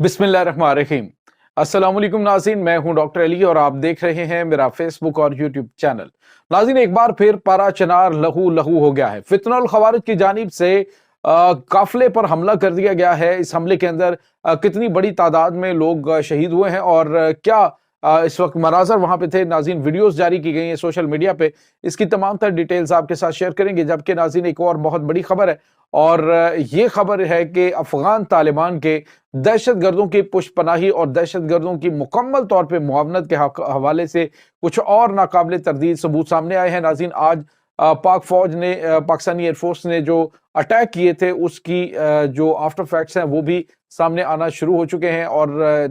बिस्मिल्लाहिर्रहमानिर्रहीम। अस्सलाम वालेकुम नाज़रीन, मैं हूं डॉक्टर अली और आप देख रहे हैं मेरा फेसबुक और यूट्यूब चैनल। नाज़रीन, एक बार फिर पारा चनार लहू लहू हो गया है। फितनल खवारिज की जानिब से काफिले पर हमला कर दिया गया है। इस हमले के अंदर कितनी बड़ी तादाद में लोग शहीद हुए हैं और क्या इस वक्त मनाजर वहां पे थे। नाज़रीन, वीडियोस जारी की गई हैं सोशल मीडिया पे, इसकी तमाम तर डिटेल्स आपके साथ शेयर करेंगे। जबकि नाज़रीन, एक और बहुत बड़ी खबर है और ये खबर है कि अफगान तालिबान के दहशत गर्दों की पुष्पनाही और दहशत गर्दों की मुकम्मल तौर पर मुआवनत के हवाले से कुछ और नाकाबिले तरदीद सबूत सामने आए हैं। नाज़रीन, आज पाक फौज ने पाकिस्तानी एयरफोर्स ने जो अटैक किए थे उसकी जो आफ्टर फैक्ट्स हैं वो भी सामने आना शुरू हो चुके हैं और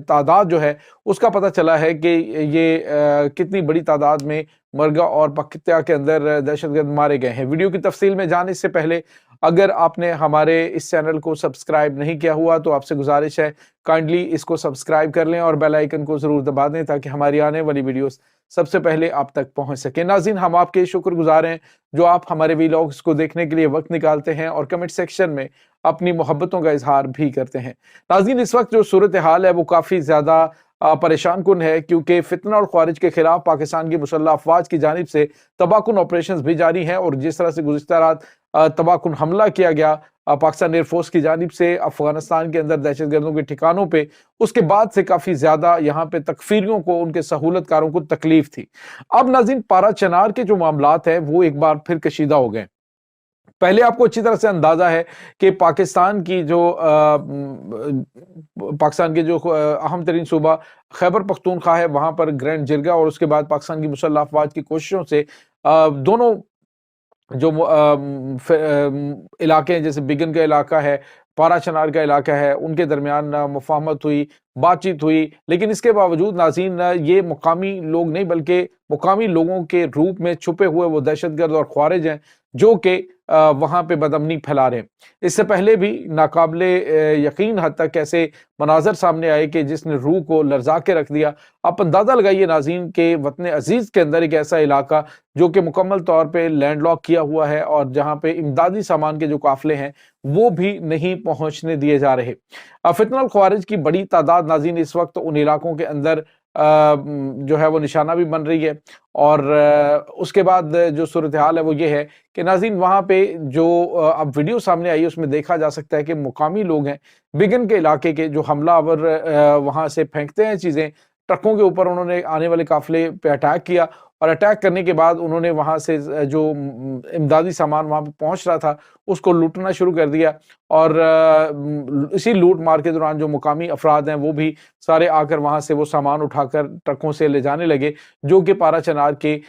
तादाद जो है उसका पता चला है कि ये कितनी बड़ी तादाद में मरगा और पख्तिया के अंदर दहशतगर्द मारे गए हैं। वीडियो की तफसील में जाने से पहले अगर आपने हमारे इस चैनल को सब्सक्राइब नहीं किया हुआ तो आपसे गुजारिश है काइंडली इसको सब्सक्राइब कर लें और बेल आइकन को जरूर दबा दें ताकि हमारी आने वाली वीडियोस सबसे पहले आप तक पहुंच सके। नाज़रीन, हम आपके शुक्रगुजार हैं जो आप हमारे वीलॉग्स को देखने के लिए वक्त निकालते हैं और कमेंट सेक्शन में अपनी मोहब्बतों का इजहार भी करते हैं। नाज़रीन, इस वक्त जो सूरत हाल है वो काफ़ी ज़्यादा परेशान कुन है क्योंकि फितना और ख्वारिज के खिलाफ पाकिस्तान की मुसल्लह अफवाज की जानिब से तबाहकुन ऑपरेशन भी जारी हैं और जिस तरह से गुज़िश्ता रात तबाहकुन हमला किया गया पाकिस्तान एयरफोर्स की जानिब से अफगानिस्तान के अंदर दहशतगर्दों के ठिकानों पे, उसके बाद से काफी ज्यादा यहाँ पे तकफीरियों को, उनके सहूलतकारों को तकलीफ थी। अब नाज़रीन, पारा चनार के जो मामलात हैं वो एक बार फिर कशीदा हो गए। पहले आपको अच्छी तरह से अंदाजा है कि पाकिस्तान की जो पाकिस्तान के जो अहम तरीन सूबा खैबर पख्तूनख्वा है वहां पर ग्रैंड जिरगा और उसके बाद पाकिस्तान की मुसल्लह अफवाज की कोशिशों से दोनों जो इलाके हैं, जैसे बिगन का इलाका है, पारा चनार का इलाका है, उनके दरमियान मुफाहमत हुई, बातचीत हुई। लेकिन इसके बावजूद नाज़रीन, ये मुकामी लोग नहीं बल्कि मुकामी लोगों के रूप में छुपे हुए वो दहशतगर्द और ख्वारिज हैं जो कि वहाँ पे बदअमनी फैला रहे हैं। इससे पहले भी नाकाबिले यकीन हद तक ऐसे मनाजर सामने आए कि जिसने रूह को लर्जा के रख दिया। आप अंदाज़ा लगाइए नाज़रीन के वतन अजीज़ के अंदर एक ऐसा इलाका जो कि मुकम्मल तौर पे लैंडलॉक किया हुआ है और जहाँ पे इमदादी सामान के जो काफिले हैं वो भी नहीं पहुंचने दिए जा रहे। फितनल ख्वारिज की बड़ी तादाद नाज़रीन इस वक्त उन इलाकों के अंदर जो है वो निशाना भी बन रही है और उसके बाद जो सूरत हाल है वो ये है कि नाज़रीन, वहाँ पे जो अब वीडियो सामने आई है उसमें देखा जा सकता है कि मुकामी लोग हैं बिगन के इलाके के जो हमलावर वहाँ से फेंकते हैं चीज़ें ट्रकों के ऊपर, उन्होंने आने वाले काफिले पे अटैक किया और अटैक करने के बाद उन्होंने वहां से जो इमदादी सामान वहां पे पहुंच रहा था उसको लूटना शुरू कर दिया और इसी लूट मार के दौरान जो मुकामी अफराद हैं वो भी सारे आकर वहां से वो सामान उठाकर ट्रकों से ले जाने लगे जो कि पारा चनार के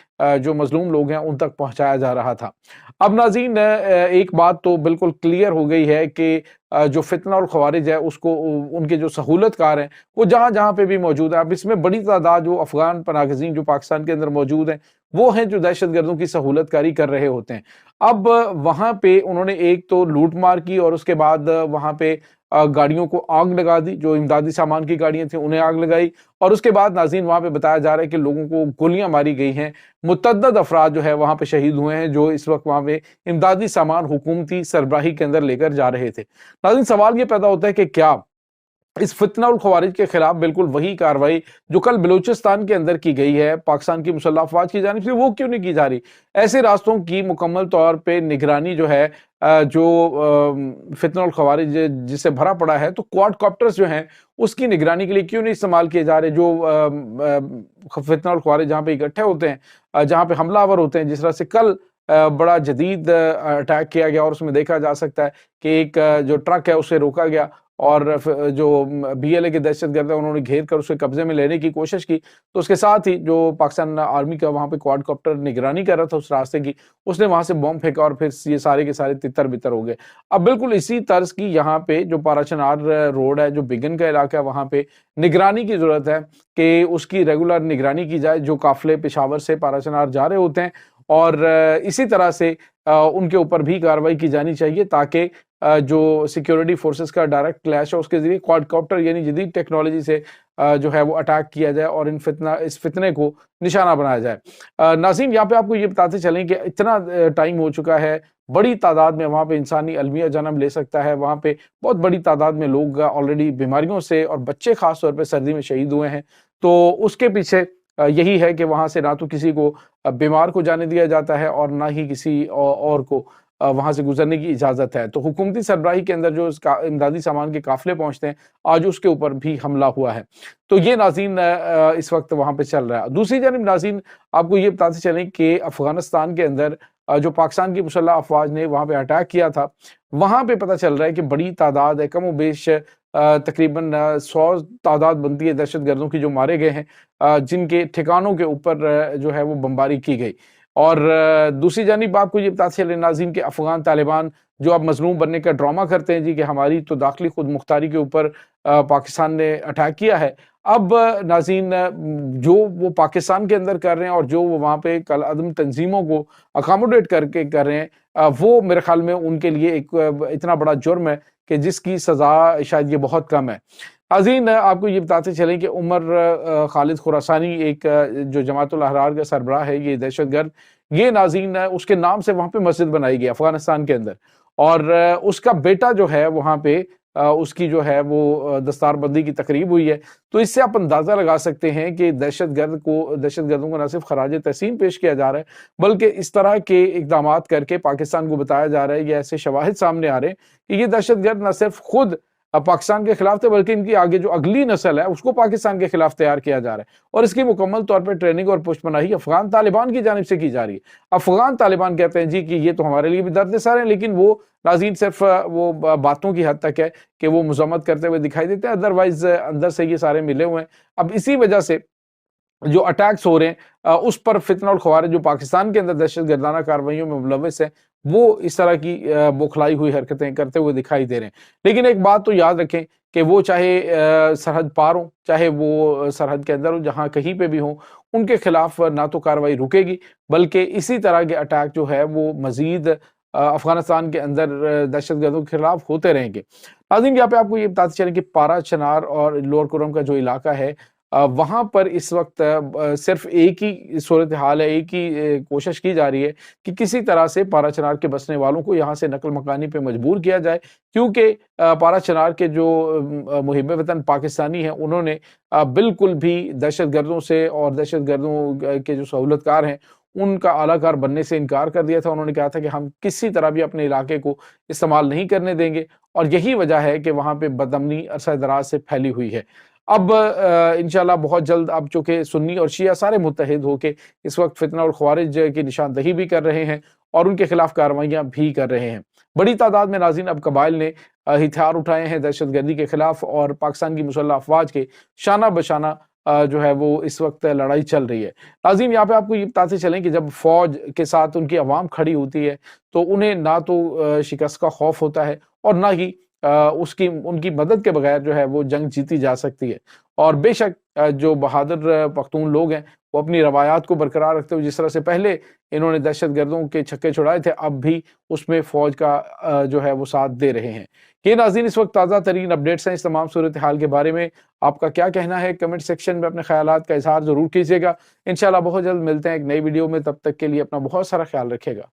जो मजलूम लोग हैं उन तक पहुंचाया जा रहा था। अब नाज़रीन, एक बात तो बिल्कुल क्लियर हो गई है कि जो फितना और ख्वारिज है उसको उनके जो सहूलतकार हैं वो जहां जहां पे भी मौजूद है। अब इसमें बड़ी तादाद जो अफगान पनागज़ीन जो पाकिस्तान के अंदर मौजूद हैं वो हैं जो दहशतगर्दों की सहूलतकारी कर रहे होते हैं। अब वहां पे उन्होंने एक तो लूट मार की और उसके बाद वहां पे गाड़ियों को आग लगा दी, जो इमदादी सामान की गाड़ियां थी उन्हें आग लगाई और उसके बाद नाज़रीन वहां पे बताया जा रहा है कि लोगों को गोलियां मारी गई हैं। मुतअद्दिद अफराद जो है वहां पे शहीद हुए हैं जो इस वक्त वहां पे इमदादी सामान हुकूमती सरबराही के अंदर लेकर जा रहे थे। नाज़रीन, सवाल ये पैदा होता है कि क्या इस फितना और ख्वारिज के खिलाफ बिल्कुल वही कार्रवाई जो कल बलूचिस्तान के अंदर की गई है पाकिस्तान की मुसल्लह अफवाज की जानिब से वो क्यों नहीं की जा रही? ऐसे रास्तों की मुकम्मल तौर पे निगरानी जो है जो फितना और ख्वारिज जिससे भरा पड़ा है, तो क्वाडकॉप्टर्स जो हैं उसकी निगरानी के लिए क्यों नहीं इस्तेमाल किए जा रहे? जो फितना और ख्वारिज जहाँ पे इकट्ठे होते हैं, जहाँ पे हमलावर होते हैं, जिस तरह से कल बड़ा जदीद अटैक किया गया और उसमें देखा जा सकता है कि एक जो ट्रक है उसे रोका गया और जो बीएलए के दहशतगर्द है उन्होंने घेर कर उसे कब्जे में लेने की कोशिश की। तो उसके साथ ही जो पाकिस्तान आर्मी का वहाँ पे क्वाडकॉप्टर निगरानी कर रहा था उस रास्ते की, उसने वहां से बॉम्ब फेंका और फिर ये सारे के सारे तितर बितर हो गए। अब बिल्कुल इसी तर्ज की यहाँ पे जो पारा चनार रोड है, जो बिगन का इलाका है, वहाँ पे निगरानी की जरूरत है कि उसकी रेगुलर निगरानी की जाए। जो काफिले पेशावर से पारा चनार जा रहे होते हैं اور اسی طرح سے ان کے اوپر بھی کارروائی کی جانی چاہیے تاکہ جو سیکیورٹی فورسز کا ڈائریکٹ کلیش ہے اس کے ذریعے کوادکاپٹر یعنی جدید ٹیکنالوجی سے جو ہے وہ اٹیک کیا جائے اور اس فتنے کو نشانہ بنایا جائے۔ ناظرین، یہاں پہ آپ کو یہ بتاتے چلیں کہ اتنا ٹائم ہو چکا ہے، بڑی تعداد میں وہاں پہ انسانی المیہ جنم لے سکتا ہے، وہاں پہ بہت بڑی تعداد میں لوگ آلریڈی بیماریوں سے اور بچے خاص طور پہ سردی میں شہید ہوئے ہیں، تو اس کے پیچھے یہی ہے کہ وہاں سے نہ تو کسی کو بیمار کو جانے دیا جاتا ہے اور نہ ہی کسی اور کو وہاں سے گزرنے کی اجازت ہے۔ تو حکومتی سربراہی کے اندر جو امدادی سامان کے قافلے پہنچتے ہیں، آج اس کے اوپر بھی حملہ ہوا ہے۔ تو یہ ناظرین اس وقت وہاں پہ چل رہا ہے۔ دوسری جانب ناظرین، آپ کو یہ بتاتے چلیں کہ افغانستان کے اندر جو پاکستان کی مسلح افواج نے وہاں پہ اٹیک کیا تھا، وہاں پہ پتہ چل رہا ہے کہ بڑی تعداد ہے، کم و بیش تقریباً 100 تعداد بنتی ہے دہشت گردوں کی جو مارے گئے ہیں، جن کے ٹھکانوں کے اوپر جو ہے وہ بمباری کی گئی۔ اور دوسری جانب آپ کو یہ بتاتے چلیں ناظرین کہ افغان طالبان جو اب مظلوم بننے کا ڈرامہ کرتے ہیں جی کہ ہماری تو داخلی خود مختاری کے اوپر پاکستان نے اٹیک کیا ہے، اب ناظرین جو وہ پاکستان کے اندر کر رہے ہیں اور جو وہ وہاں پہ کل عدم تنظیموں کو اکاموڈیٹ کر کے کر رہے ہیں، وہ میرے خیال میں ان کے لیے ایک اتنا بڑا جرم ہے کہ جس کی سزا شاید یہ بہت کم ہے۔ ناظرین، آپ کو یہ بتاتے چلیں کہ عمر خالد خراسانی ایک جو جماعت الاحرار کا سربراہ ہے، یہ دہشت گرد، یہ ناظرین اس کے نام سے وہاں پہ مسجد بنائی گئی افغانستان کے اندر، اور اس کا بیٹا جو ہے وہاں پہ اس کی جو ہے وہ دستار بندی کی تقریب ہوئی ہے۔ تو اس سے آپ اندازہ لگا سکتے ہیں کہ دہشت گردوں کو نہ صرف خراج تحسین پیش کیا جا رہا ہے بلکہ اس طرح کے اقدامات کر کے پاکستان کو بتایا جا رہا ہے، یہ ایسے شواہد سامنے آ رہے ہیں کہ یہ دہشت گرد نہ صرف خود پاکستان کے خلاف تھے بلکہ ان کی آگے جو اگلی نسل ہے اس کو پاکستان کے خلاف تیار کیا جا رہا ہے، اور اس کی مکمل طور پر ٹریننگ اور پشت پناہی افغان طالبان کی جانب سے کی جا رہی ہے۔ افغان طالبان کہتے ہیں جی کہ یہ تو ہمارے لیے بھی درد سر ہیں، لیکن وہ ناظرین صرف وہ باتوں کی حد تک ہے کہ وہ مذمت کرتے ہوئے دکھائی دیتے ہیں، ادروائز اندر سے یہ سارے ملے ہوئے ہیں۔ اب اسی وجہ سے جو اٹیکس ہو رہے ہیں اس پر فتنہ الخوارج جو پاکستان کے اندر دہشت گردانہ کارروائیوں میں ملوث ہیں، وہ اس طرح کی بوکھلائی ہوئی حرکتیں کرتے ہوئے دکھائی دے رہے ہیں۔ لیکن ایک بات تو یاد رکھیں کہ وہ چاہے سرحد پار ہوں، چاہے وہ سرحد کے اندر ہوں، جہاں کہیں پہ بھی ہوں، ان کے خلاف نہ تو کارروائی رکے گی بلکہ اسی طرح کے اٹیک جو ہے وہ مزید افغانستان کے اندر دہشت گردوں کے خلاف ہوتے رہیں گے۔ ناظرین، یہاں پہ آپ کو یہ بتاتے چلیں کہ پارا چنار اور لوور کرم کا جو علاقہ ہے، وہاں پر اس وقت صرف ایک ہی صورتحال ہے، ایک ہی کوشش کی جا رہی ہے کہ کسی طرح سے پارا چنار کے بسنے والوں کو یہاں سے نقل مکانی پہ مجبور کیا جائے، کیونکہ پارا چنار کے جو محب وطن پاکستانی ہیں انہوں نے بالکل بھی دہشت گردوں سے اور دہشت گردوں کے جو سہولت کار ہیں ان کا اعلیٰ کار بننے سے انکار کر دیا تھا۔ انہوں نے کہا تھا کہ ہم کسی طرح بھی اپنے علاقے کو استعمال نہیں کرنے دیں گے، اور یہی وجہ ہے کہ وہاں پہ بدامنی عرصہ دراز سے پھیلی ہوئی ہے۔ اب انشاءاللہ بہت جلد، اب چونکہ سنی اور شیعہ سارے متحد ہو کے اس وقت فتنہ اور خوارج کی نشاندہی بھی کر رہے ہیں اور ان کے خلاف کارروائیاں بھی کر رہے ہیں۔ بڑی تعداد میں ناظرین اب قبائل نے ہتھیار اٹھائے ہیں دہشت گردی کے خلاف، اور پاکستان کی مسلح افواج کے شانہ بشانہ جو ہے وہ اس وقت لڑائی چل رہی ہے۔ ناظرین، یہاں پہ آپ کو یہ بتاتے چلیں کہ جب فوج کے ساتھ ان کی عوام کھڑی ہوتی ہے تو انہیں نہ تو شکست کا خوف ہوتا ہے اور نہ ہی ان کی مدد کے بغیر جو ہے وہ جنگ جیتی جا سکتی ہے۔ اور بے شک جو بہادر پختون لوگ ہیں وہ اپنی روایات کو برقرار رکھتے ہوئے، جس طرح سے پہلے انہوں نے دہشت گردوں کے چھکے چھڑائے تھے، اب بھی اس میں فوج کا جو ہے وہ ساتھ دے رہے ہیں۔ یہ ناظرین اس وقت تازہ ترین اپڈیٹس ہیں اس تمام صورتحال کے بارے میں۔ آپ کا کیا کہنا ہے؟ کمنٹ سیکشن میں اپنے خیالات کا اظہار ضرور کیجیے گا۔ انشاءاللہ بہت جلد ملتے ہیں ایک نئی ویڈیو میں، تب تک کے لیے اپنا بہت سارا خیال رکھیے گا۔